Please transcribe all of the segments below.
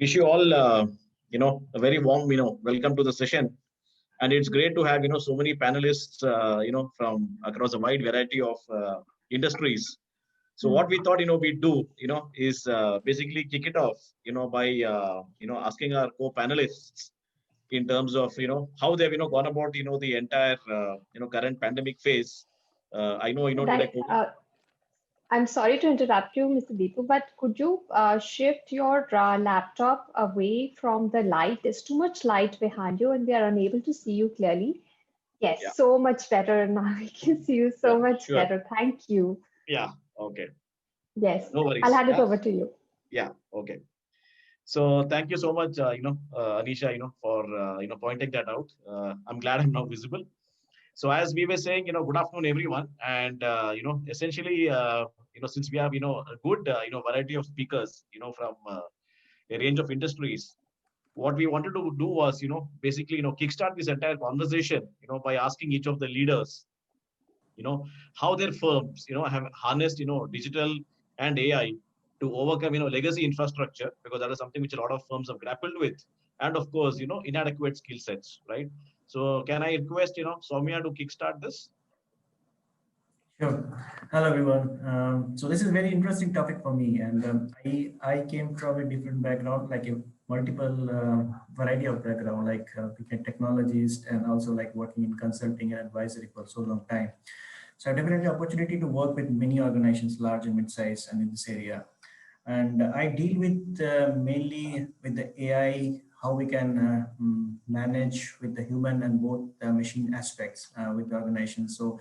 Wish you all, a very warm, welcome to the session. And it's great to have, so many panelists, from across a wide variety of industries. So what we thought, we'd do, is basically kick it off, by, asking our co-panelists in terms of, how they've, gone about, the entire, current pandemic phase. I know, today That, I'm sorry to interrupt you, Mr. Dipu, but could you shift your laptop away from the light? There's too much light behind you and we are unable to see you clearly. Yes, Yeah. so much better. Now we can see you so much sure. better. Thank you. Yeah, okay. Yes, No worries. I'll hand it over to you. Yeah, okay. So thank you so much, Anisha, for, pointing that out. I'm glad I'm now visible. So as we were saying, good afternoon, everyone. And, essentially, since we have, a good, variety of speakers, from a range of industries, what we wanted to do was, basically, kickstart this entire conversation, by asking each of the leaders, how their firms, have harnessed, digital and AI to overcome, legacy infrastructure, because that is something which a lot of firms have grappled with. And of course, inadequate skill sets, right? So can I request, Soumya to kickstart this? Sure. Hello, everyone. So this is a very interesting topic for me. And I came from a different background, like a multiple variety of background, like being a technologist and also like working in consulting and advisory for so long time. So I definitely opportunity to work with many organizations, large and mid-size, and in this area. And I deal with mainly with the AI, how we can manage with the human and both the machine aspects with the organization. So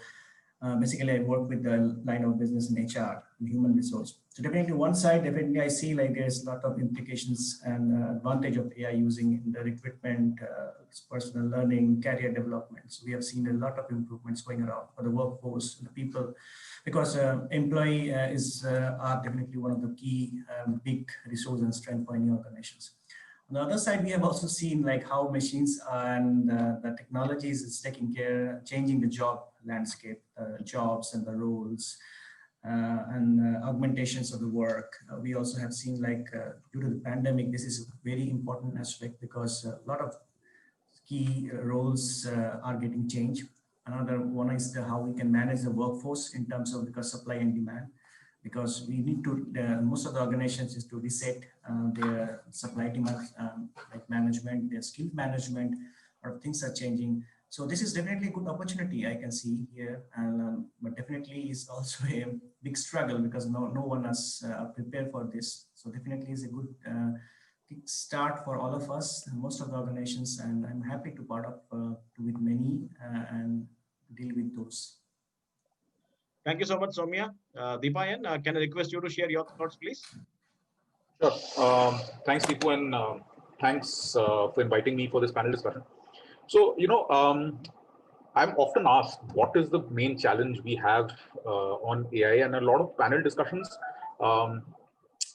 basically, I work with the line of business in HR and human resource. So definitely one side, definitely I see like there's a lot of implications and advantage of AI using in the recruitment, personal learning, career development. So we have seen a lot of improvements going around for the workforce, the people, because employee are definitely one of the key big resource and strength for any organizations. On the other side, we have also seen like how machines and the technologies is taking care, changing the job landscape, jobs and the roles and augmentations of the work. We also have seen like due to the pandemic, this is a very important aspect because a lot of key roles are getting changed. Another one is how we can manage the workforce in terms of because supply and demand. Because we need to, most of the organizations is to reset their supply demand, like management, their skill management, or things are changing. So this is definitely a good opportunity I can see here, and but definitely is also a big struggle because no one is prepared for this. So definitely is a good start for all of us, most of the organizations, and I'm happy to part of with many and deal with those. Thank you so much, Soumya. Dipayan, can I request you to share your thoughts, please? Sure. Thanks, Dipu, and thanks for inviting me for this panel discussion. So, I'm often asked what is the main challenge we have on AI, and a lot of panel discussions,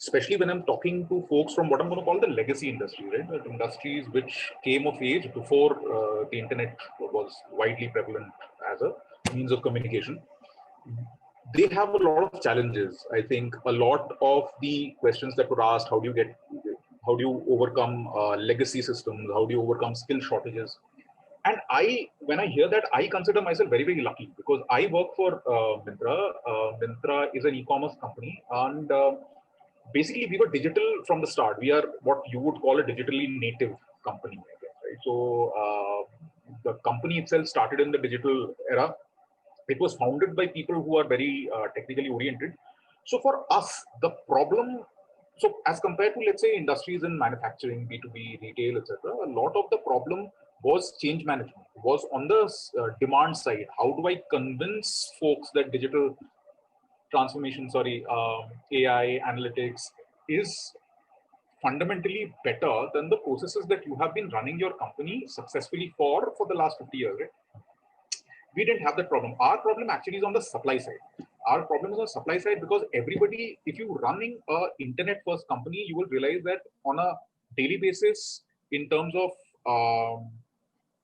especially when I'm talking to folks from what I'm going to call the legacy industry, right? The industries which came of age before the internet was widely prevalent as a means of communication. They have a lot of challenges. I think a lot of the questions that were asked, how do you overcome legacy systems? How do you overcome skill shortages? And when I hear that, I consider myself very, very lucky because I work for Myntra. Myntra is an e-commerce company, and basically we were digital from the start. We are what you would call a digitally native company, I guess, right? So the company itself started in the digital era. It was founded by people who are very technically oriented. So for us, the problem, so as compared to, let's say, industries in manufacturing, B2B, retail, etc., a lot of the problem was change management, was on the demand side. How do I convince folks that digital transformation, AI, analytics is fundamentally better than the processes that you have been running your company successfully for the last 50 years, right? We didn't have that problem. Our problem actually is on the supply side. Our problem is on the supply side because everybody, if you're running an internet first company, you will realize that on a daily basis, in terms of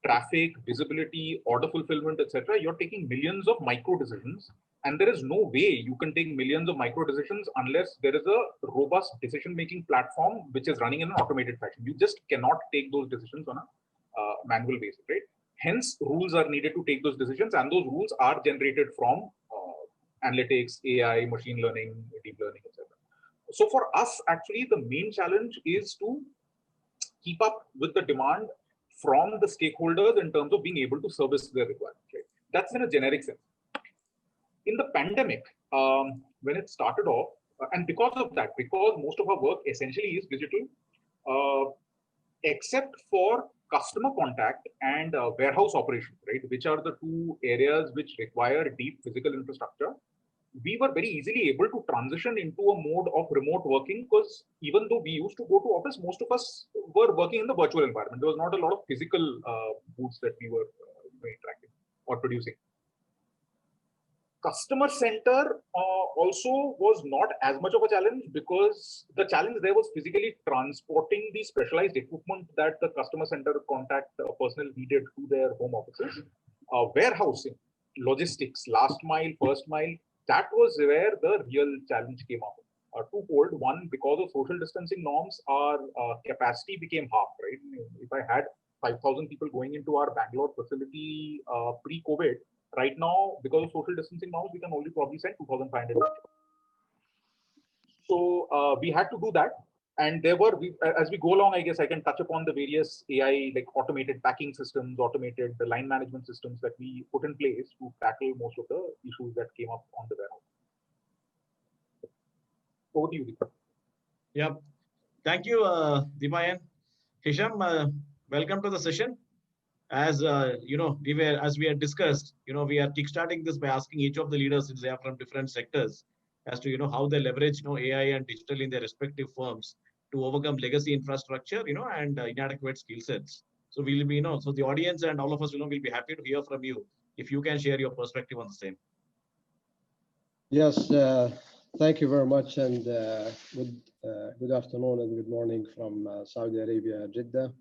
traffic, visibility, order fulfillment, etc., you're taking millions of micro decisions. And there is no way you can take millions of micro decisions unless there is a robust decision-making platform which is running in an automated fashion. You just cannot take those decisions on a manual basis, right? Hence, rules are needed to take those decisions, and those rules are generated from analytics, AI, machine learning, deep learning, etc. So for us, actually, the main challenge is to keep up with the demand from the stakeholders in terms of being able to service their requirements. Right? That's in a generic sense. In the pandemic, when it started off, and because of that, because most of our work essentially is digital, except for customer contact and warehouse operations, right, which are the two areas which require deep physical infrastructure, we were very easily able to transition into a mode of remote working, because even though we used to go to office, most of us were working in the virtual environment. There was not a lot of physical booths that we were interacting or producing. Customer center also was not as much of a challenge, because the challenge there was physically transporting the specialized equipment that the customer center contact personnel needed to their home offices. Warehousing, logistics, last mile, first mile, that was where the real challenge came up. Twofold. One, because of social distancing norms, our capacity became half, right? If I had 5,000 people going into our Bangalore facility pre-COVID, right now, because of social distancing norms, we can only probably send 2,500. So we had to do that. And there were, as we go along, I guess I can touch upon the various AI, like automated packing systems, automated the line management systems that we put in place to tackle most of the issues that came up on the warehouse. Over to you, Dipu. Yeah, thank you, Dipayan. Hesham, welcome to the session. As you know, as we had discussed, we are kickstarting this by asking each of the leaders, since they are from different sectors, as to how they leverage AI and digital in their respective firms to overcome legacy infrastructure, and inadequate skill sets. So we'll be, so the audience and all of us, will be happy to hear from you if you can share your perspective on the same. Yes, thank you very much, and good afternoon and good morning from Saudi Arabia, Jeddah.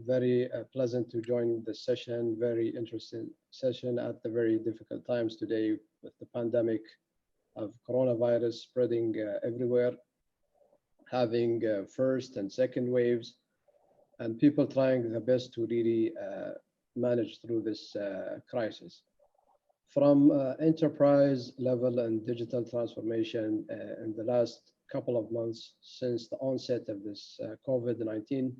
Very pleasant to join the session. Very interesting session at the very difficult times today with the pandemic of coronavirus spreading everywhere, having first and second waves, and people trying their best to really manage through this crisis. From enterprise level and digital transformation in the last couple of months since the onset of this COVID-19,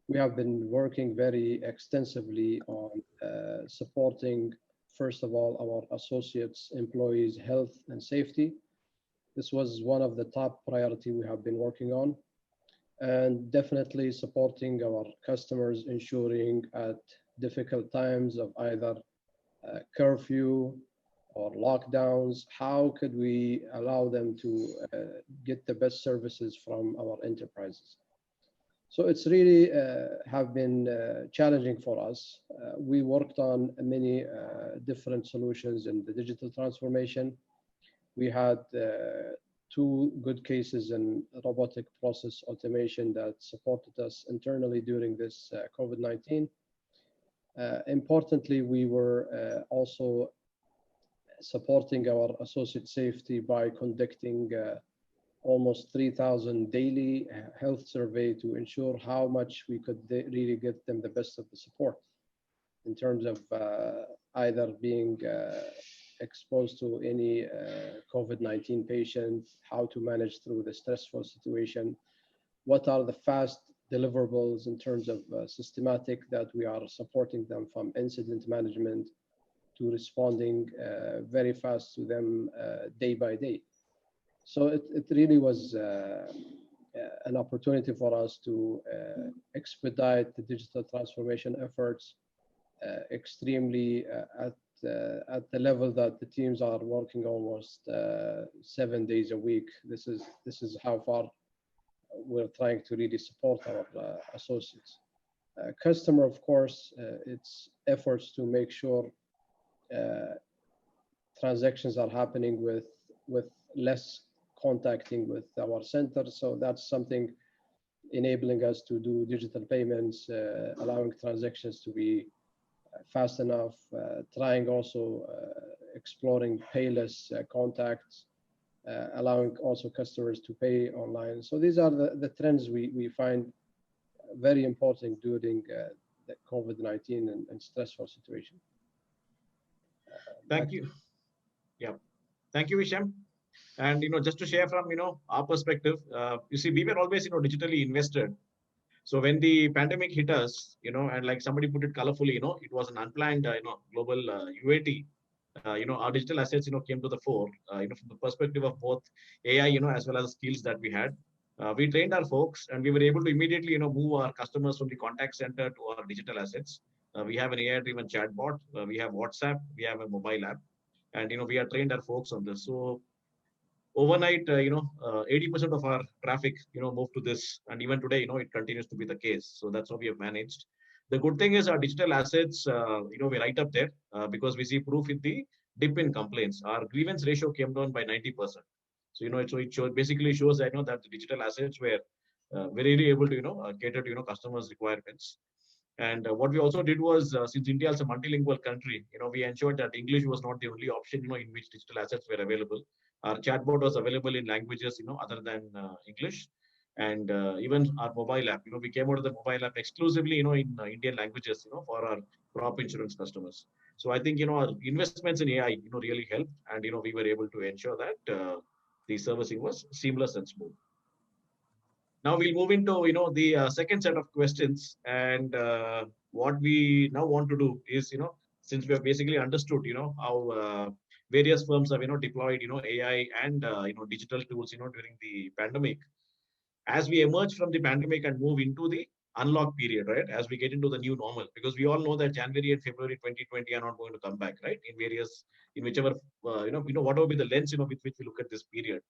we have been working very extensively on supporting, first of all, our associates, employees' health and safety. This was one of the top priority we have been working on, and definitely supporting our customers, ensuring at difficult times of either curfew or lockdowns, how could we allow them to get the best services from our enterprises? So it's really have been challenging for us. We worked on many different solutions in the digital transformation. We had two good cases in robotic process automation that supported us internally during this COVID-19. Importantly, we were also supporting our associate safety by conducting almost 3,000 daily health survey to ensure how much we could really get them the best of the support in terms of either being exposed to any COVID-19 patient, how to manage through the stressful situation, what are the fast deliverables in terms of systematic that we are supporting them, from incident management to responding very fast to them day by day. So it really was an opportunity for us to expedite the digital transformation efforts extremely at the level that the teams are working almost 7 days a week. This is how far we're trying to really support our associates. Customer, of course, its efforts to make sure transactions are happening with less contacting with our center. So that's something enabling us to do digital payments, allowing transactions to be fast enough, trying also exploring payless contacts, allowing also customers to pay online. So these are the trends we find very important during the COVID-19 and stressful situation. Thank you. Yeah. Thank you, Hesham. And, just to share from, our perspective, you see, we were always, digitally invested. So when the pandemic hit us, and like somebody put it colorfully, it was an unplanned, global UAT. Our digital assets, came to the fore, from the perspective of both AI, as well as skills that we had. We trained our folks, and we were able to immediately, move our customers from the contact center to our digital assets. We have an AI-driven chatbot. We have WhatsApp. We have a mobile app, and we have trained our folks on this. So overnight, 80% of our traffic, moved to this, and even today, it continues to be the case. So that's how we have managed. The good thing is our digital assets, we're right up there because we see proof in the dip in complaints. Our grievance ratio came down by 90%. So, it basically shows that, that the digital assets were very able to, cater to, customers' requirements. And what we also did was, since India is a multilingual country, we ensured that English was not the only option, in which digital assets were available. Our chatbot was available in languages, other than English, and even our mobile app. We came out of the mobile app exclusively, in Indian languages, for our crop insurance customers. So I think, our investments in AI, really helped, and we were able to ensure that the servicing was seamless and smooth. Now we'll move into the second set of questions, and what we now want to do is since we have basically understood how various firms have deployed AI and digital tools during the pandemic. As we emerge from the pandemic and move into the unlock period, right? As we get into the new normal, because we all know that January and February 2020 are not going to come back, right? In whichever whatever be the lens with which we look at this period.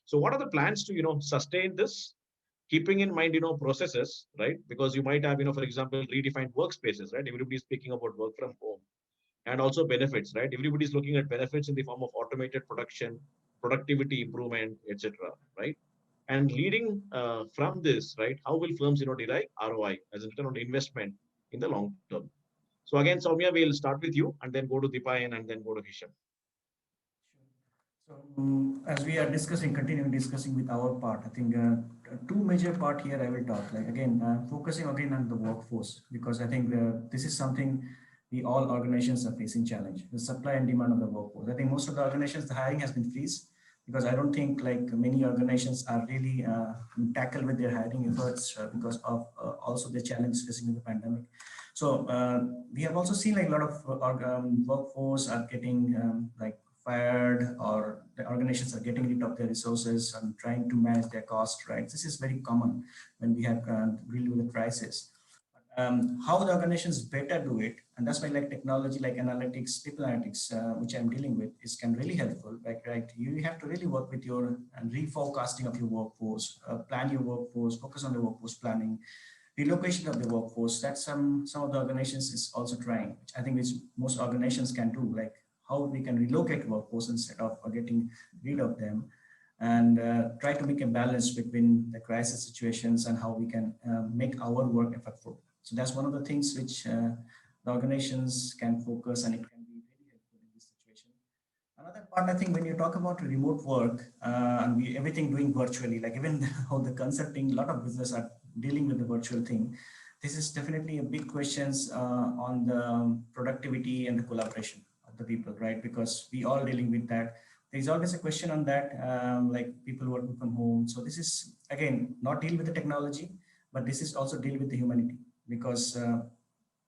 So what are the plans to sustain this? Keeping in mind, processes, right? Because you might have, for example, redefined workspaces, right? Everybody's speaking about work from home, and also benefits, right? Everybody's looking at benefits in the form of automated production, productivity improvement, etc., right? And leading from this, right? How will firms, derive ROI as a return on investment in the long term? So again, Soumya, we'll start with you, and then go to Dipayan, and then go to Hesham. So as we are continuing discussing with our part, I think two major part here I will talk. Like again, focusing again on the workforce, because I think this is something all organizations are facing challenge, the supply and demand of the workforce. I think most of the organizations, the hiring has been freeze, because I don't think like many organizations are really tackled with their hiring efforts because of also the challenges facing in the pandemic. So we have also seen like a lot of workforce are getting like fired, or the organizations are getting rid of their resources and trying to manage their cost, right? This is very common when we have deal with the crisis. How the organizations better do it, and that's why like technology like analytics, people analytics, which I'm dealing with, can really helpful. Like, right, you have to really work with your reforecasting of your workforce, plan your workforce, focus on the workforce planning, relocation of the workforce. That's some of the organizations is also trying, which I think which most organizations can do, like how we can relocate workforce instead of getting rid of them, and try to make a balance between the crisis situations and how we can make our work effective. So that's one of the things which the organizations can focus, and it can be very helpful in this situation. Another part, I think, when you talk about remote work and everything doing virtually, like even how the consulting, a lot of business are dealing with the virtual thing. This is definitely a big questions on the productivity and the collaboration of the people, right? Because we all dealing with that. There's always a question on that, like people working from home. So this is, again, not deal with the technology, but this is also deal with the humanity, because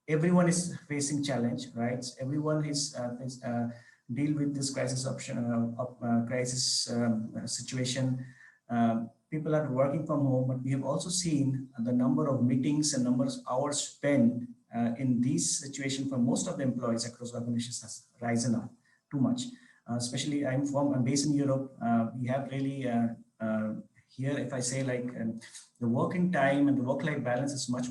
everyone is facing challenge, right? Everyone is deal with this crisis situation. People are working from home, but we have also seen the number of meetings and numbers of hours spent in this situation for most of the employees across organizations has risen up too much. Especially I'm based in Europe. We have really here, if I say like the working time and the work-life balance is much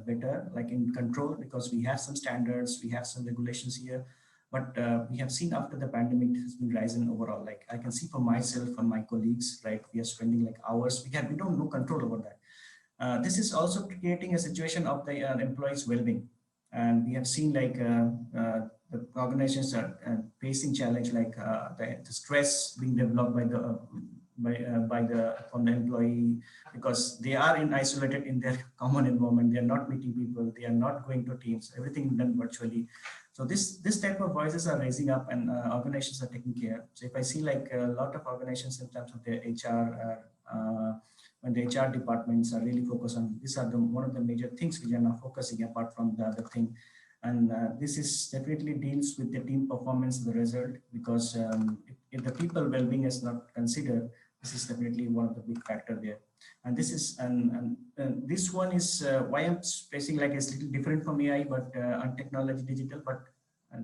better, like in control, because we have some standards, we have some regulations here. But we have seen after the pandemic it has been rising overall. Like I can see for myself and my colleagues, right? We are spending like hours. We don't know control over that. This is also creating a situation of the employees' well-being. And we have seen like the organizations are facing challenge like the stress being developed by the on the employee, because they are isolated in their common environment. They are not meeting people. They are not going to teams. Everything done virtually. So this type of voices are raising up, and organizations are taking care. So if I see like a lot of organizations in terms of their HR, when the HR departments are really focused on, these are one of the major things which are now focusing apart from the other thing. And this is definitely deals with the team performance, the result, because if the people well-being is not considered, this is definitely one of the big factor there. And this is this one is why I'm spacing like it's a little different from AI, but on technology digital, but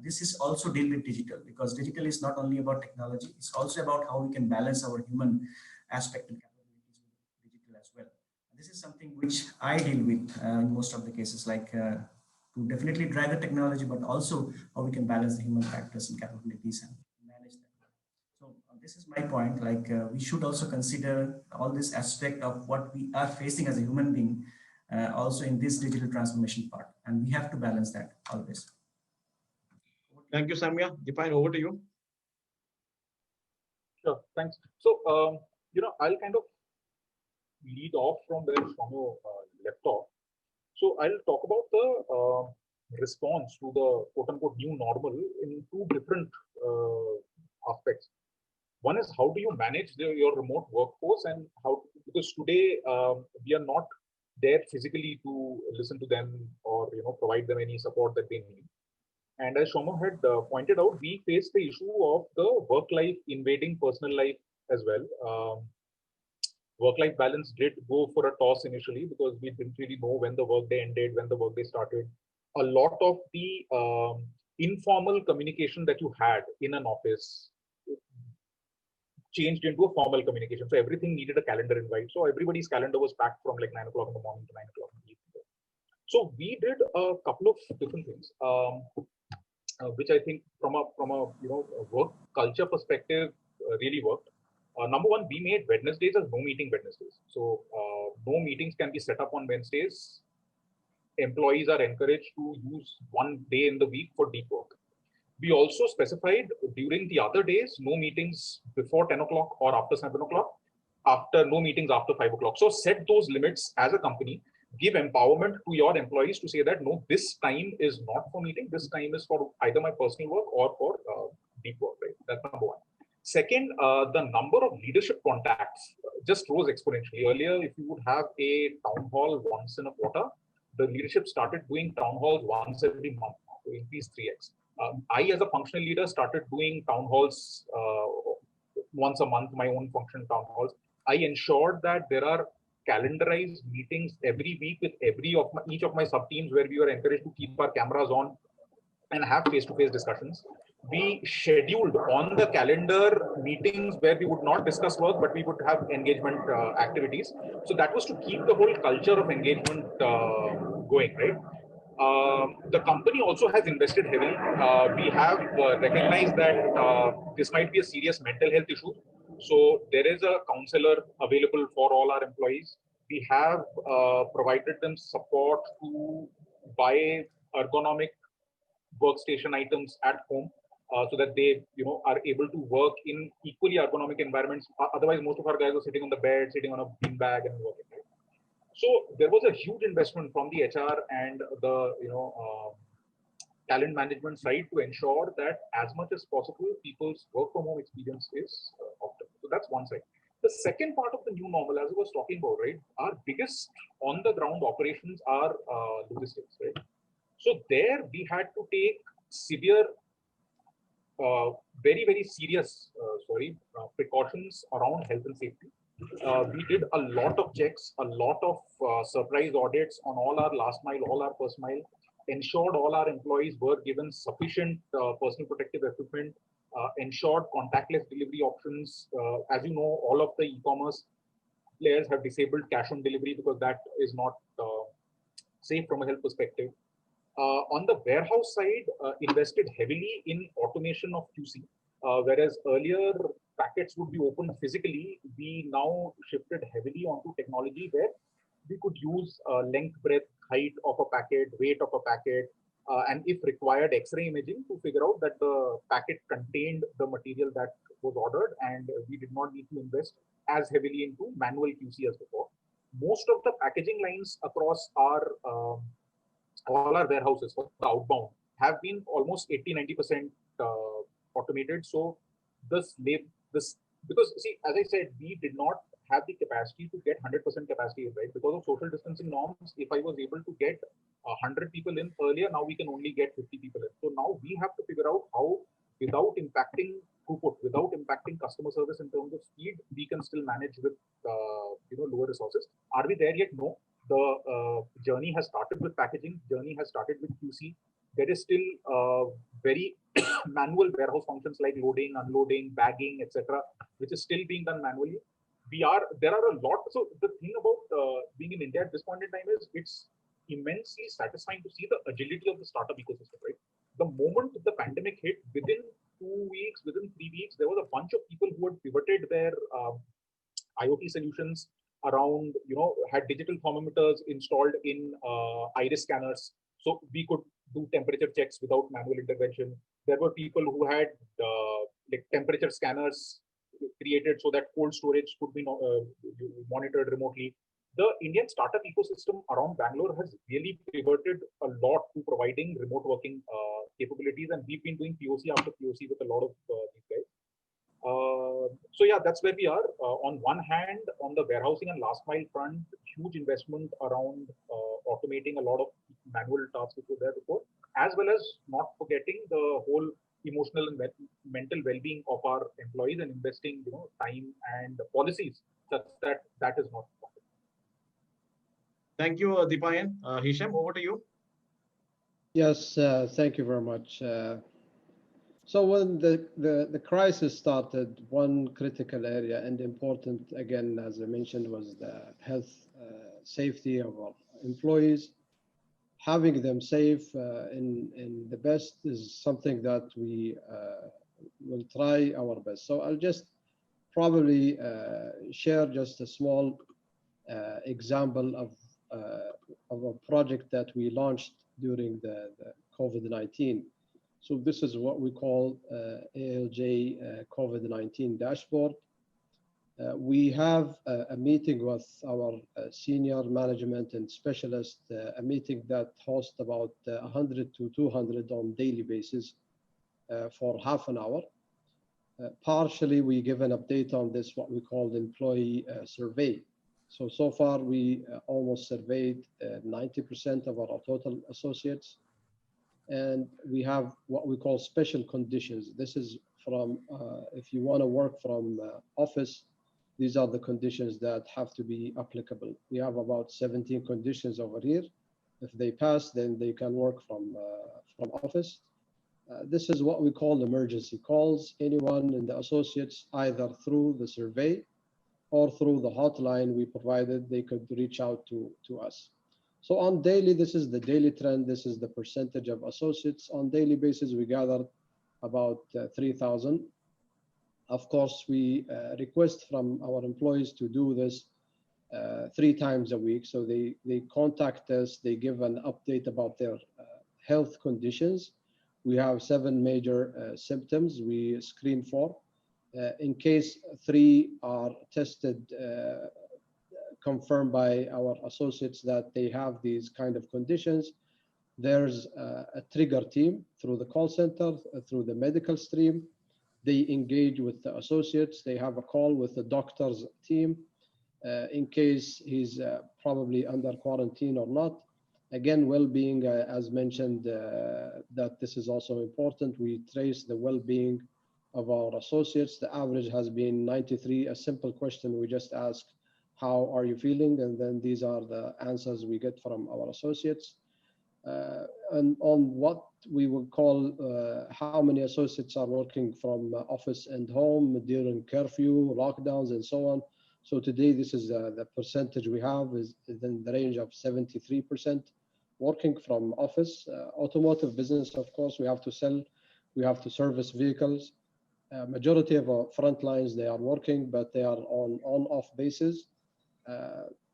this is also deal with digital, because digital is not only about technology, it's also about how we can balance our human aspect and capabilities with digital as well. And this is something which I deal with in most of the cases, like to definitely drive the technology, but also how we can balance the human factors and capabilities and manage that. So this is my point, like we should also consider all this aspect of what we are facing as a human being also in this digital transformation part, and we have to balance that always. Thank you, Soumya. Dipayan, over to you. Sure, thanks. So, I'll kind of lead off from where Soumya left off. So I'll talk about the response to the quote-unquote new normal in two different aspects. One is how do you manage your remote workforce, and how, because today we are not there physically to listen to them or provide them any support that they need. And as Shoma had pointed out, we face the issue of the work life invading personal life as well. Work-life balance did go for a toss initially because we didn't really know when the workday ended, when the workday started. A lot of the informal communication that you had in an office changed into a formal communication. So everything needed a calendar invite. So everybody's calendar was packed from like 9 o'clock in the morning to 9 o'clock in the evening. So we did a couple of different things, which I think from a work culture perspective really worked. Number one, we made Wednesdays as no meeting Wednesdays. So no meetings can be set up on Wednesdays. Employees are encouraged to use one day in the week for deep work. We also specified during the other days, no meetings before 10 o'clock or after 7 o'clock, no meetings after 5 o'clock. So set those limits as a company, give empowerment to your employees to say that, no, this time is not for meeting, this time is for either my personal work or for deep work, right? That's number one. Second, the number of leadership contacts just rose exponentially. Earlier, if you would have a town hall once in a quarter, the leadership started doing town halls once every month to increase 3x. I, as a functional leader, started doing town halls once a month, my own function town halls. I ensured that there are calendarized meetings every week with each of my sub teams, where we were encouraged to keep our cameras on and have face-to-face discussions. We scheduled on the calendar meetings where we would not discuss work, but we would have engagement activities. So that was to keep the whole culture of engagement going, right? The company also has invested heavily. We have recognized that this might be a serious mental health issue. So there is a counselor available for all our employees. We have provided them support to buy ergonomic workstation items at home, so that they are able to work in equally ergonomic environments. Otherwise, most of our guys are sitting on the bed, sitting on a beanbag and working. So there was a huge investment from the HR and the talent management side to ensure that as much as possible, people's work from home experience is optimal. So that's one side. The second part of the new normal, as I was talking about, right, our biggest on the ground operations are logistics, right? So there we had to take severe, very, very serious, precautions around health and safety. We did a lot of checks, a lot of surprise audits on all our last mile, all our first mile, ensured all our employees were given sufficient personal protective equipment, ensured contactless delivery options. As you know, all of the e-commerce players have disabled cash on delivery because that is not safe from a health perspective. On the warehouse side, invested heavily in automation of QC, whereas earlier packets would be opened physically. We now shifted heavily onto technology where we could use length, breadth, height of a packet, weight of a packet, and if required, X-ray imaging to figure out that the packet contained the material that was ordered, and we did not need to invest as heavily into manual QC as before. Most of the packaging lines across our all our warehouses for the outbound have been almost 80-90% automated. So this because see, as I said, we did not have the capacity to get 100% capacity, right? Because of social distancing norms, if I was able to get 100 people in earlier, now we can only get 50 people in. So now we have to figure out how, without impacting throughput, without impacting customer service in terms of speed, we can still manage with lower resources. Are we there yet? No. The journey has started with packaging. Journey has started with QC. There is still very manual warehouse functions like loading, unloading, bagging, etc., which is still being done manually. There are a lot. So the thing about being in India at this point in time is it's immensely satisfying to see the agility of the startup ecosystem, right? The moment the pandemic hit, within 2 weeks, within 3 weeks, there was a bunch of people who had pivoted their IoT solutions around, had digital thermometers installed in iris scanners. So we could do temperature checks without manual intervention. There were people who had like temperature scanners created so that cold storage could be monitored remotely. The Indian startup ecosystem around Bangalore has really pivoted a lot to providing remote working capabilities, and we've been doing POC after POC with a lot of these guys. So yeah, that's where we are. On one hand, on the warehousing and last mile front, huge investment around automating a lot of manual tasks which were there before, as well as not forgetting the whole emotional and mental well-being of our employees and investing, time and policies such that that is not possible. Thank you, Dipayan. Hesham, over to you. Yes, thank you very much. So when the crisis started, one critical area and important, again, as I mentioned, was the health safety of our employees. Having them safe in the best is something that we will try our best. So I'll just probably share just a small example of a project that we launched during the COVID-19. So this is what we call ALJ COVID-19 dashboard. We have a meeting with our senior management and specialists, a meeting that hosts about 100 to 200 on daily basis for half an hour. Partially, we give an update on this, what we call the employee survey. So far, we almost surveyed 90% of our total associates. And we have what we call special conditions. This is from, if you want to work from office, these are the conditions that have to be applicable. We have about 17 conditions over here. If they pass, then they can work from office. This is what we call emergency calls. Anyone in the associates, either through the survey or through the hotline we provided, they could reach out to us. So on daily, this is the daily trend. This is the percentage of associates. On daily basis, we gathered about 3,000. Of course, we request from our employees to do this 3 times a week. So they contact us, they give an update about their health conditions. We have 7 major symptoms we screen for. In case 3 are tested, confirmed by our associates that they have these kind of conditions, there's a trigger team through the call center, through the medical stream. They engage with the associates. They have a call with the doctor's team in case he's probably under quarantine or not. Again, well-being, as mentioned, that this is also important. We trace the well-being of our associates. The average has been 93. A simple question we just ask, how are you feeling? And then these are the answers we get from our associates. And on what we would call how many associates are working from office and home during curfew, lockdowns, and so on. So today, this is the percentage we have is in the range of 73% working from office. Automotive business, of course, we have to sell, we have to service vehicles. Majority of our front lines, they are working, but they are on off basis.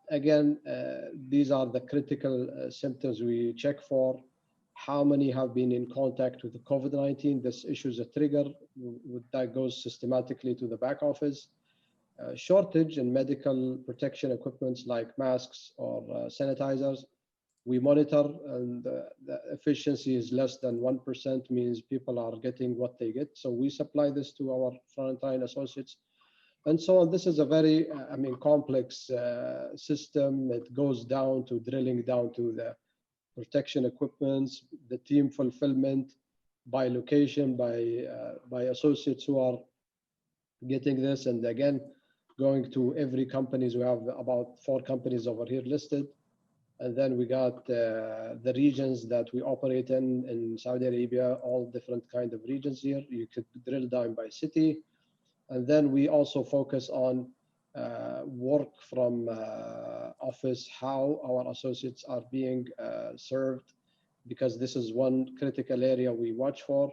again, these are the critical symptoms we check for. How many have been in contact with the COVID-19? This issues a trigger that goes systematically to the back office. Shortage in medical protection equipments like masks or sanitizers. We monitor, and the efficiency is less than 1%, means people are getting what they get. So we supply this to our frontline associates, and so on. This is a very, complex system. It goes down to drilling down to the protection equipments, the team fulfillment by location, by associates who are getting this, and again, going to every companies. We have about 4 companies over here listed. And then we got the regions that we operate in Saudi Arabia, all different kind of regions here. You could drill down by city. And then we also focus on work from office, how our associates are being served, because this is one critical area we watch for.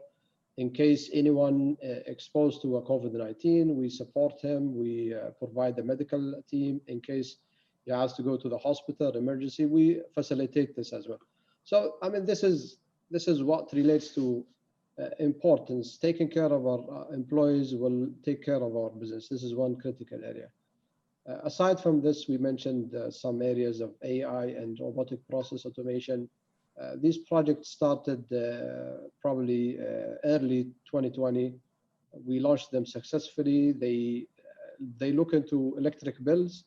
In case anyone exposed to a COVID-19, we support him. We provide the medical team. In case he has to go to the hospital, emergency, we facilitate this as well. So, this is what relates to importance. Taking care of our employees will take care of our business. This is one critical area. Aside from this, we mentioned some areas of AI and robotic process automation. These projects started probably early 2020. We launched them successfully. They look into electric bills,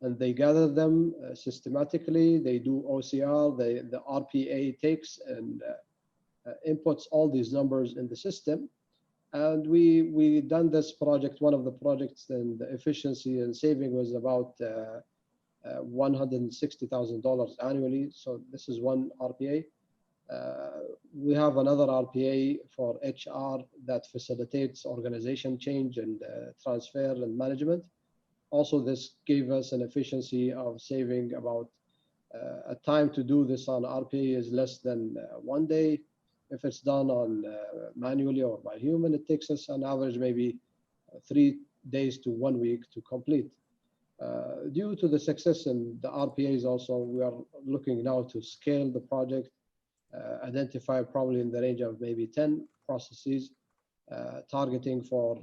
and they gather them systematically. They do OCR, the RPA takes and inputs all these numbers in the system. And we done this project, one of the projects, and the efficiency and saving was about $160,000 annually. So this is one RPA. We have another RPA for HR that facilitates organization change and transfer and management. Also, this gave us an efficiency of saving about a time to do this on RPA is less than 1 day. If it's done on manually or by human, it takes us on average maybe 3 days to 1 week to complete. Due to the success in the RPAs also, we are looking now to scale the project, identify probably in the range of maybe 10 processes, targeting for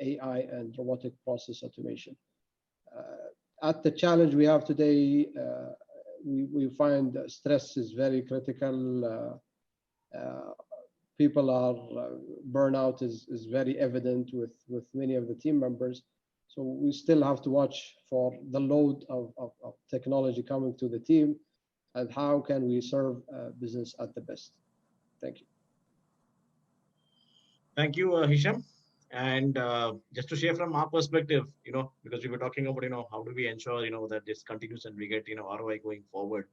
AI and robotic process automation. At the challenge we have today, we find stress is very critical. People are burnout is very evident with many of the team members. So we still have to watch for the load of technology coming to the team, and how can we serve business at the best. Thank you. Thank you, Hesham. And just to share from our perspective, because we were talking about, how do we ensure, that this continues and we get, ROI going forward.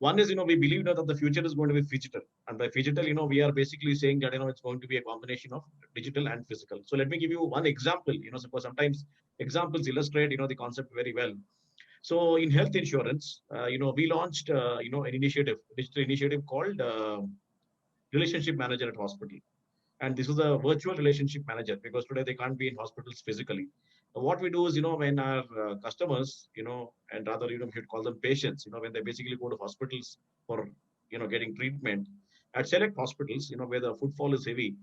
One is, we believe that the future is going to be phygital. And by phygital, we are basically saying that, it's going to be a combination of digital and physical. So let me give you one example, suppose sometimes examples illustrate, the concept very well. So in health insurance, we launched, an initiative, digital initiative called Relationship Manager at Hospital. And this is a virtual relationship manager, because today they can't be in hospitals physically. But what we do is, when our customers, and rather, we should call them patients, when they basically go to hospitals for, getting treatment, at select hospitals, where the footfall is heavy,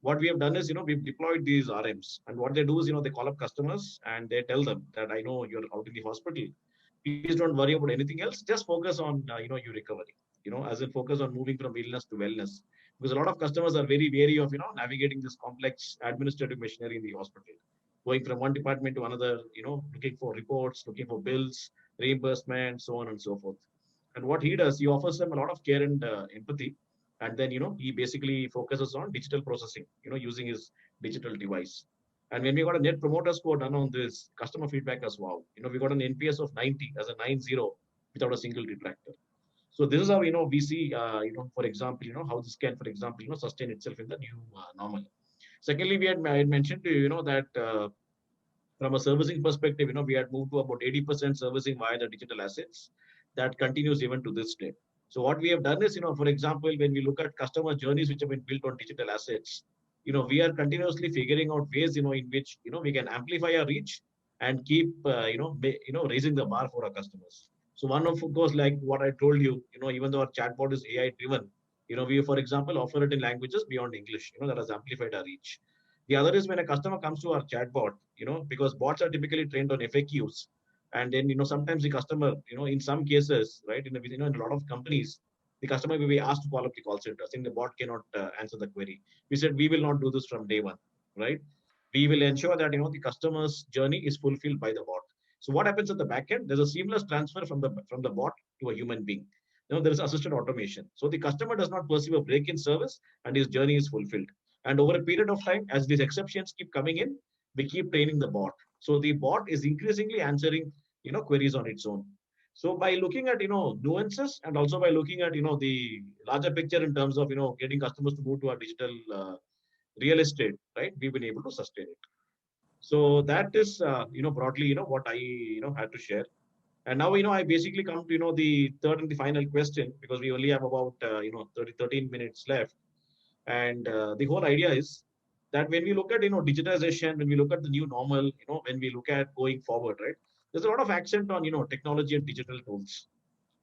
what we have done is, we've deployed these RMs. And what they do is, they call up customers and they tell them that, I know you're out in the hospital. Please don't worry about anything else. Just focus on, your recovery, as in focus on moving from illness to wellness. Because a lot of customers are very wary of, navigating this complex administrative machinery in the hospital, going from one department to another, looking for reports, looking for bills, reimbursement, so on and so forth. And what he does, he offers them a lot of care and empathy. And then, he basically focuses on digital processing, using his digital device. And when we got a net promoter score done on this, customer feedback as wow. We got an NPS of 90 as a 90 without a single detractor. So this is how, we see, for example, how this can, for example, sustain itself in the new normal. Secondly, I had mentioned to you, that from a servicing perspective, we had moved to about 80% servicing via the digital assets. That continues even to this day. So what we have done is, for example, when we look at customer journeys which have been built on digital assets, we are continuously figuring out ways, in which, we can amplify our reach and keep raising the bar for our customers. So one of course, like what I told you, even though our chatbot is AI driven, we for example offer it in languages beyond English, that has amplified our reach. The other is when a customer comes to our chatbot, because bots are typically trained on FAQs, and then sometimes the customer, in some cases, right, in a lot of companies, the customer will be asked to call up the call center saying the bot cannot answer the query. We said we will not do this from day one, right? We will ensure that the customer's journey is fulfilled by the bot. So what happens at the back end? There's a seamless transfer from the bot to a human being. There is assisted automation. So the customer does not perceive a break in service and his journey is fulfilled. And over a period of time, as these exceptions keep coming in, we keep training the bot. So the bot is increasingly answering queries on its own. So by looking at nuances and also by looking at the larger picture in terms of getting customers to move to our digital real estate, right? We've been able to sustain it. So that is broadly what I had to share. And now I basically come to the third and the final question, because we only have about 13 minutes left. And the whole idea is that when we look at digitization, when we look at the new normal, when we look at going forward, right, there's a lot of accent on technology and digital tools.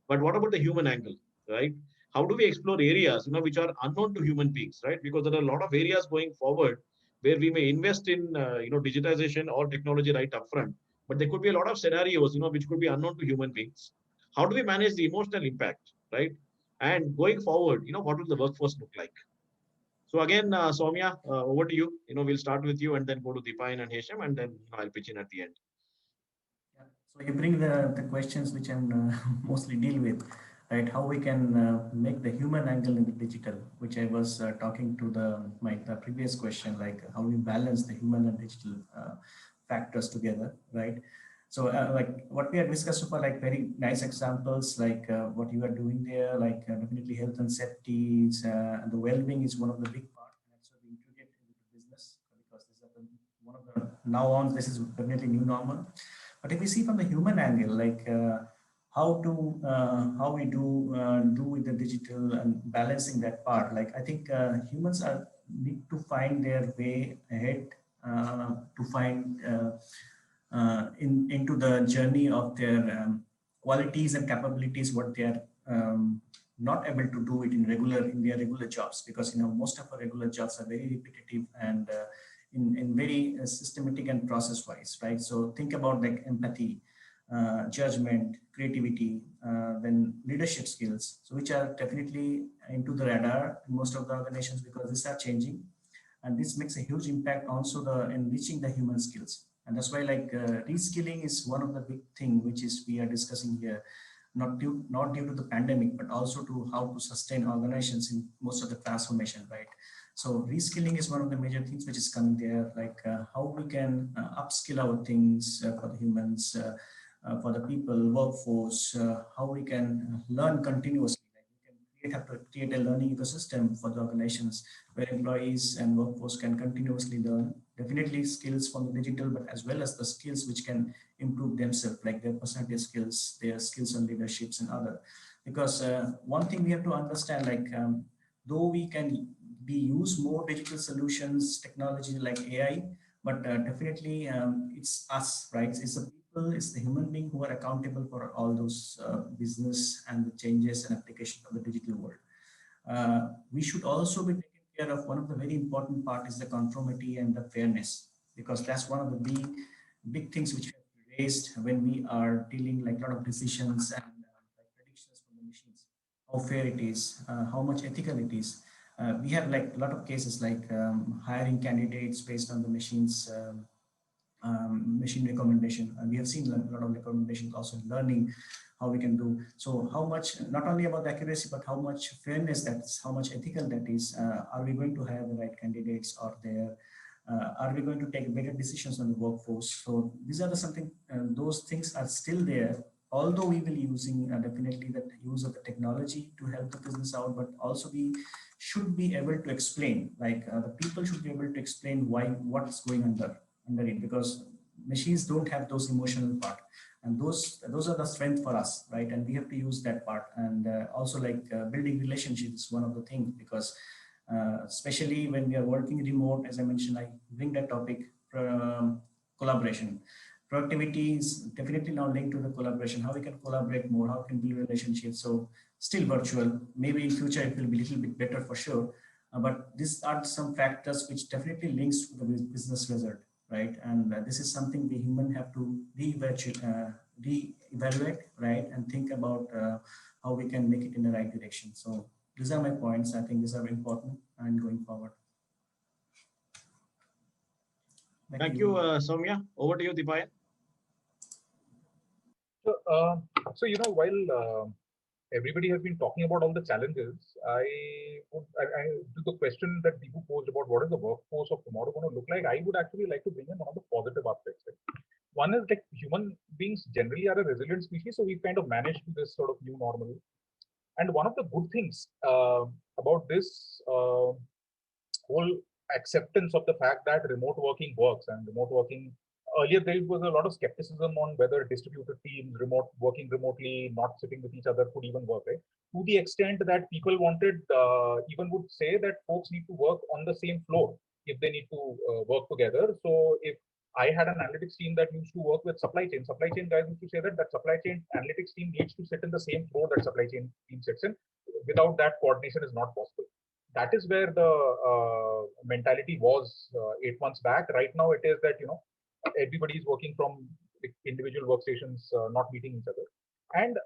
But what about the human angle, right? How do we explore areas which are unknown to human beings, right? Because there are a lot of areas going forward where we may invest in digitization or technology right upfront, but there could be a lot of scenarios which could be unknown to human beings. How do we manage the emotional impact, right? And going forward, what will the workforce look like? So again, Soumya, over to you. We'll start with you and then go to Dipayan and Hesham, and then I'll pitch in at the end. Yeah. So you bring the questions which I'm mostly deal with, right? How we can make the human angle in the digital, which I was talking to the previous question, like how we balance the human and digital factors together, right? So like what we have discussed so far, like very nice examples, like what you are doing there, like definitely health and safety, and the well-being is one of the big part. And that's what we integrate into the business, because this is one of the now on, this is definitely new normal. But if we see from the human angle, like how we do with the digital and balancing that part, like I think humans are need to find their way ahead to find into the journey of their qualities and capabilities, what they are not able to do it in their regular jobs, because most of our regular jobs are very repetitive and in very systematic and process wise, right? So think about like empathy, judgment, creativity, then leadership skills, so which are definitely into the radar in most of the organizations, because these are changing, and this makes a huge impact also the enriching the human skills. And that's why like reskilling is one of the big thing which is we are discussing here, not due to the pandemic, but also to how to sustain organizations in most of the transformation, right? So reskilling is one of the major things which is coming there, like how we can upskill our things for the humans, for the people, workforce, how we can learn continuously. We have to create a learning ecosystem for the organizations where employees and workforce can continuously learn, definitely skills from the digital, but as well as the skills which can improve themselves, like their personality skills, their skills on leaderships and other. Because one thing we have to understand, like though we can use more digital solutions, technology like AI, but definitely it's us, right? It's the people, it's the human being who are accountable for all those business and the changes and application of the digital world. We should also be taking care of one of the very important part is the conformity and the fairness, because that's one of the big things which we have raised when we are dealing like a lot of decisions and like predictions from the machines, how fair it is, how much ethical it is. We have like a lot of cases like hiring candidates based on the machines machine recommendation, and we have seen a lot of recommendations also in learning how we can do. So how much, not only about the accuracy, but how much fairness that is, how much ethical that is. Are we going to have the right candidates or there? Are we going to take better decisions on the workforce? So these are the something, those things are still there, although we will using definitely the use of the technology to help the business out, but also we should be able to explain, like the people should be able to explain why, what's going under it, because machines don't have those emotional part, and those are the strength for us, right? And we have to use that part. And also like building relationships is one of the things, because especially when we are working remote, as I mentioned, I bring that topic, collaboration. productivity is definitely now linked to the collaboration, how we can collaborate more, how we can build relationships. So still virtual, maybe in future it will be a little bit better for sure. But these are some factors which definitely links to the business result, right? And this is something we human have to re-evaluate, right? And think about how we can make it in the right direction. So these are my points. I think these are very important and going forward. Thank you, Soumya. Over to you, Dipayan. So while everybody has been talking about all the challenges, to the question that Dipu posed about what is the workforce of tomorrow going to look like, I would actually like to bring in one of the positive aspects. Right? One is like human beings generally are a resilient species, so we've kind of managed to this sort of new normal. And one of the good things about this whole acceptance of the fact that remote working works, and remote working, earlier there was a lot of skepticism on whether distributed teams, working remotely, not sitting with each other could even work, right? To the extent that people wanted, even would say that folks need to work on the same floor if they need to work together. So if I had an analytics team that used to work with supply chain guys used to say that supply chain analytics team needs to sit in the same floor that supply chain team sits in. Without that, coordination is not possible. That is where the mentality was 8 months back. Right now, it is that everybody is working from individual workstations, not meeting each other. And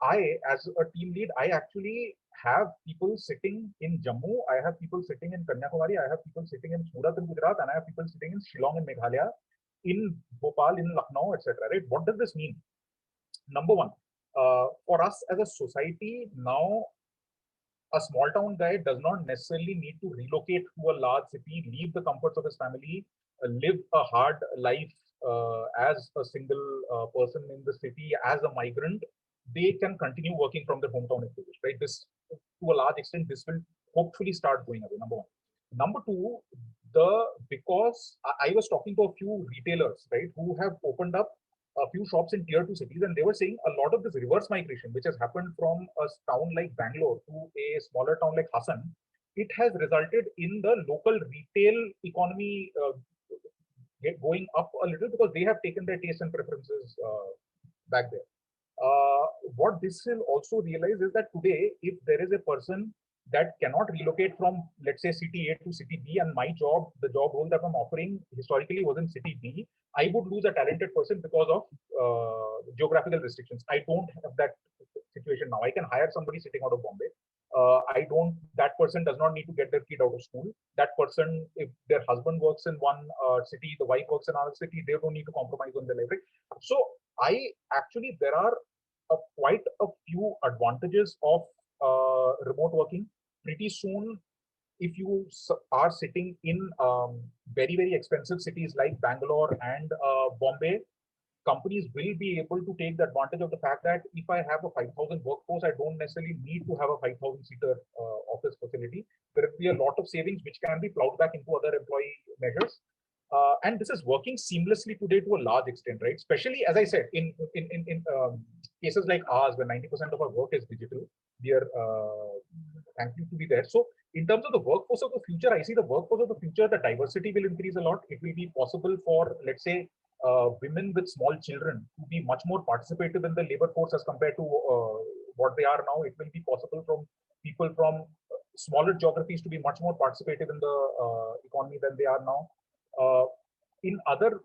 I, as a team lead, I actually have people sitting in Jammu, I have people sitting in Kanyakumari, I have people sitting in Surat in Gujarat, and I have people sitting in Shillong in Meghalaya, in Bhopal, in Lucknow, etc. Right? What does this mean? Number one, for us as a society now, a small town guy does not necessarily need to relocate to a large city, leave the comforts of his family, live a hard life as a single person in the city, as a migrant. They can continue working from their hometown if they wish, right? This, to a large extent, this will hopefully start going away, number one. Number two, because I was talking to a few retailers, right, who have opened up a few shops in tier 2 cities, and they were saying a lot of this reverse migration, which has happened from a town like Bangalore to a smaller town like Hassan, it has resulted in the local retail economy going up a little because they have taken their tastes and preferences back there. What this will also realize is that today, if there is a person that cannot relocate from, let's say, city A to city B, and my job, the job role that I'm offering historically was in city B, I would lose a talented person because of geographical restrictions. I don't have that situation now. I can hire somebody sitting out of Bombay. That person does not need to get their kid out of school. That person, if their husband works in one city, the wife works in another city, they don't need to compromise on their life. So there are quite a few advantages of remote working. Pretty soon, if you are sitting in very, very expensive cities like Bangalore and Bombay, companies will be able to take the advantage of the fact that if I have a 5,000 workforce, I don't necessarily need to have a 5,000-seater office facility. There will be a lot of savings which can be plowed back into other employee measures. And this is working seamlessly today to a large extent, right? Especially, as I said, in cases like ours, where 90% of our work is digital, we are thankful to be there. So in terms of the workforce of the future, I see the workforce of the future, the diversity will increase a lot. It will be possible for, let's say, women with small children to be much more participative in the labor force as compared to what they are now. It will be possible from people from smaller geographies to be much more participative in the economy than they are now. In other,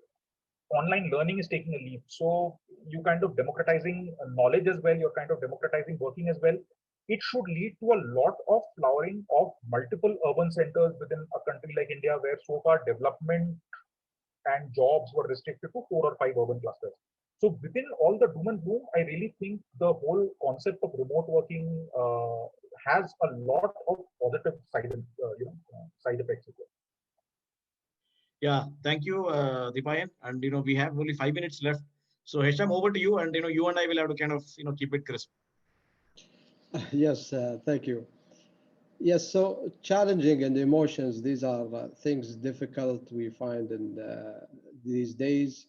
online learning is taking a leap. So you kind of democratizing knowledge as well, you're kind of democratizing working as well. It should lead to a lot of flowering of multiple urban centers within a country like India, where so far development and jobs were restricted to 4 or 5 urban clusters. So within all the doom and gloom, I really think the whole concept of remote working has a lot of positive side effects as well. Yeah, thank you, Dipayan. And we have only 5 minutes left. So Hesham, over to you, and you and I will have to kind of keep it crisp. Yes, thank you. Yes, so challenging and emotions, these are things difficult we find in these days.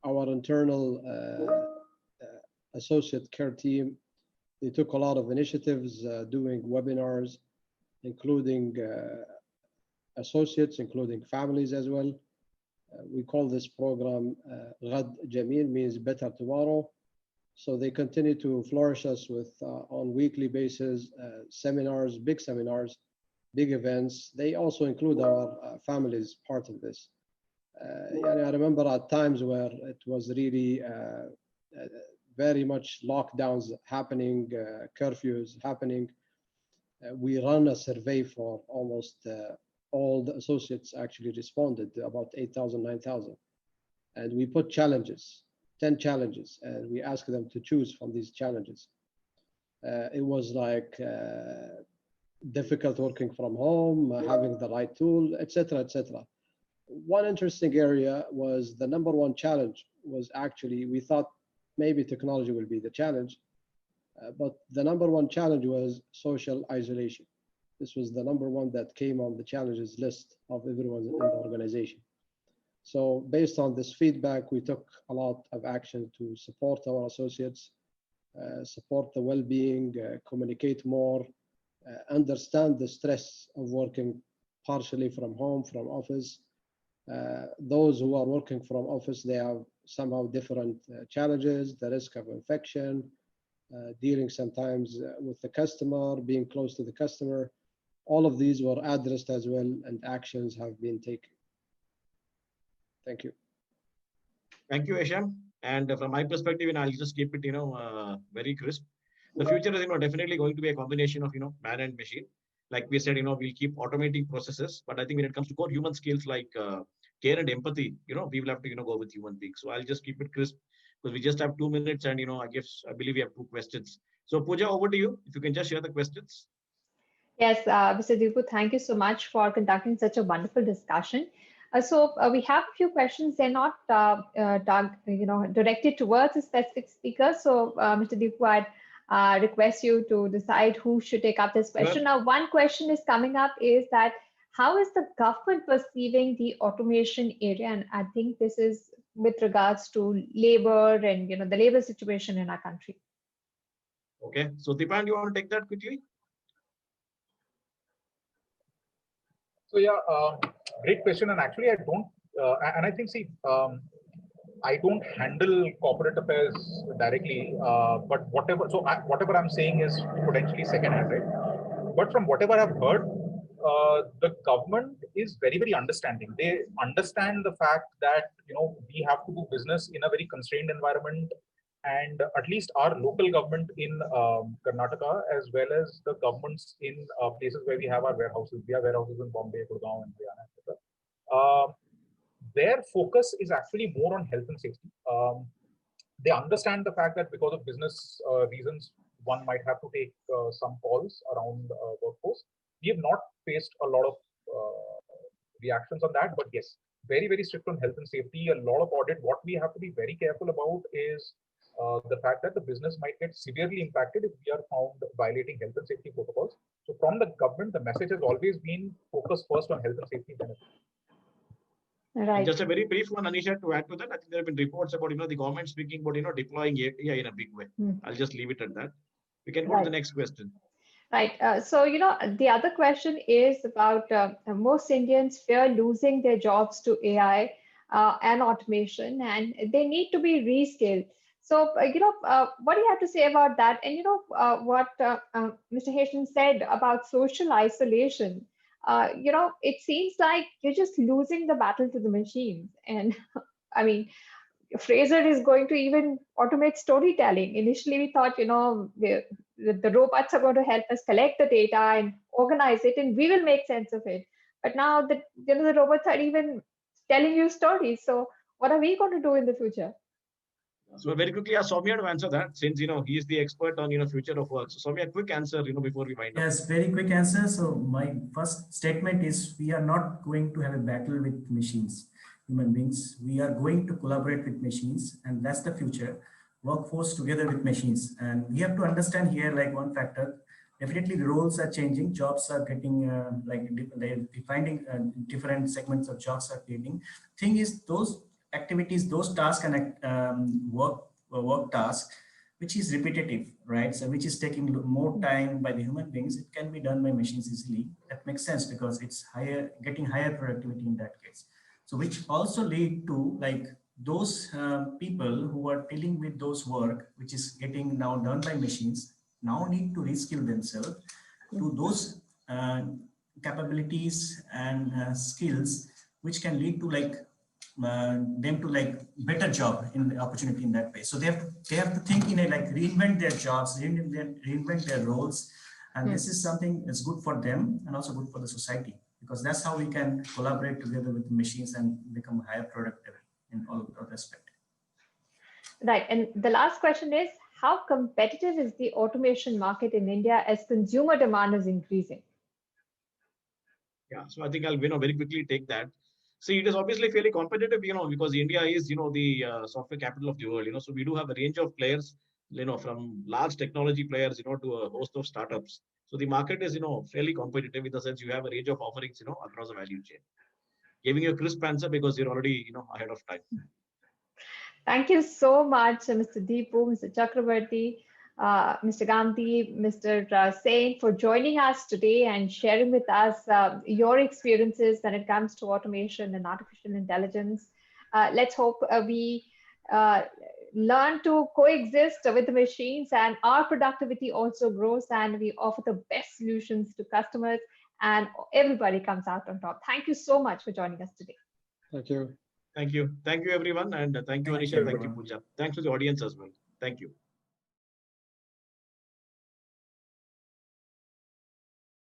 Our internal associate care team, they took a lot of initiatives doing webinars, including associates, including families as well. We call this program Jameel, means better tomorrow. So they continue to flourish us with on weekly basis, seminars, big events. They also include our families part of this. I remember at times where it was really very much lockdowns happening, curfews happening. We run a survey for almost all the associates actually responded, about 8,000, 9,000. And we put challenges, 10 challenges, and we asked them to choose from these challenges. It was like difficult working from home, having the right tool, etc., etc. One interesting area was the number one challenge was actually, we thought maybe technology will be the challenge, but the number one challenge was social isolation. This was the number one that came on the challenges list of everyone in the organization. So based on this feedback, we took a lot of action to support our associates, support the well-being, communicate more, understand the stress of working partially from home, from office. Those who are working from office, they have somehow different challenges, the risk of infection, dealing sometimes with the customer, being close to the customer. All of these were addressed as well, and actions have been taken. Thank you. Thank you, Hesham. And from my perspective, and I'll just keep it, very crisp. The future is, definitely going to be a combination of, man and machine. Like we said, we'll keep automating processes, but I think when it comes to core human skills like care and empathy, we will have to, go with human beings. So I'll just keep it crisp because we just have 2 minutes, and I believe we have 2 questions. So Pooja, over to you. If you can just share the questions. Yes, Mr. Dipu, thank you so much for conducting such a wonderful discussion. So we have a few questions. They're not, directed towards a specific speaker. So Mr. Dipu, I'd request you to decide who should take up this question. Now, one question is coming up is that how is the government perceiving the automation area? And I think this is with regards to labor and, the labor situation in our country. Okay. So Dipayan, you want to take that quickly? So yeah, great question. And actually, I don't, and I think, I don't handle corporate affairs directly, but whatever I'm saying is potentially secondhand, right? But from whatever I've heard, the government is very, very understanding. They understand the fact that, we have to do business in a very constrained environment. And at least our local government in Karnataka, as well as the governments in places where we have our warehouses. We have warehouses in Bombay, Gurgaon, and Haryana, etc. Their focus is actually more on health and safety. They understand the fact that because of business reasons, one might have to take some calls around workforce. We have not faced a lot of reactions on that, but yes, very, very strict on health and safety, a lot of audit. What we have to be very careful about is the fact that the business might get severely impacted if we are found violating health and safety protocols. So from the government, the message has always been focused first on health and safety benefits. Right. Just a very brief one, Anisha, to add to that. I think there have been reports about, the government speaking about, deploying AI in a big way. I'll just leave it at that. We can go to the next question. Right. So, the other question is about most Indians fear losing their jobs to AI and automation, and they need to be reskilled. So, what do you have to say about that? And, what Mr. Hesham said about social isolation. It seems like you're just losing the battle to the machines. And I mean, Fraser is going to even automate storytelling. Initially, we thought, the robots are going to help us collect the data and organize it, and we will make sense of it. But now the robots are even telling you stories. So what are we going to do in the future? So very quickly, ask Soumya to answer that, since he is the expert on future of work. So Soumya, quick answer before we wind up. Yes, very quick answer. So my first statement is we are not going to have a battle with machines, human beings. We are going to collaborate with machines, and that's the future. Workforce together with machines, and we have to understand here like one factor. Definitely, the roles are changing. Jobs are getting they're defining different segments of jobs are creating. Thing is, those activities, those tasks and work tasks, which is repetitive, right? So which is taking more time by the human beings, it can be done by machines easily. That makes sense because it's getting higher productivity in that case. So which also lead to like those people who are dealing with those work, which is getting now done by machines, now need to reskill themselves to those capabilities and skills, which can lead to like them to like better job in the opportunity in that way. So they have to think in a like reinvent their jobs, reinvent their roles, and this is something that's good for them and also good for the society, because that's how we can collaborate together with the machines and become higher productive in all respect. Right, and the last question is, how competitive is the automation market in India as consumer demand is increasing? Yeah, so I think I'll very quickly take that. See, it is obviously fairly competitive, because India is the software capital of the world. So we do have a range of players, from large technology players, to a host of startups. So the market is fairly competitive in the sense you have a range of offerings, across the value chain. Giving you a crisp answer because you're already ahead of time. Thank you so much, Mr. Dipu, Mr. Chakraborty, Mr. Ghamdi, Mr. Sain, for joining us today and sharing with us your experiences when it comes to automation and artificial intelligence. Let's hope we learn to coexist with the machines and our productivity also grows and we offer the best solutions to customers and everybody comes out on top. Thank you so much for joining us today. Thank you. Thank you. Thank you, everyone. And thank you, Anisha. Thank you, Pooja. Thanks to the audience as well. Thank you.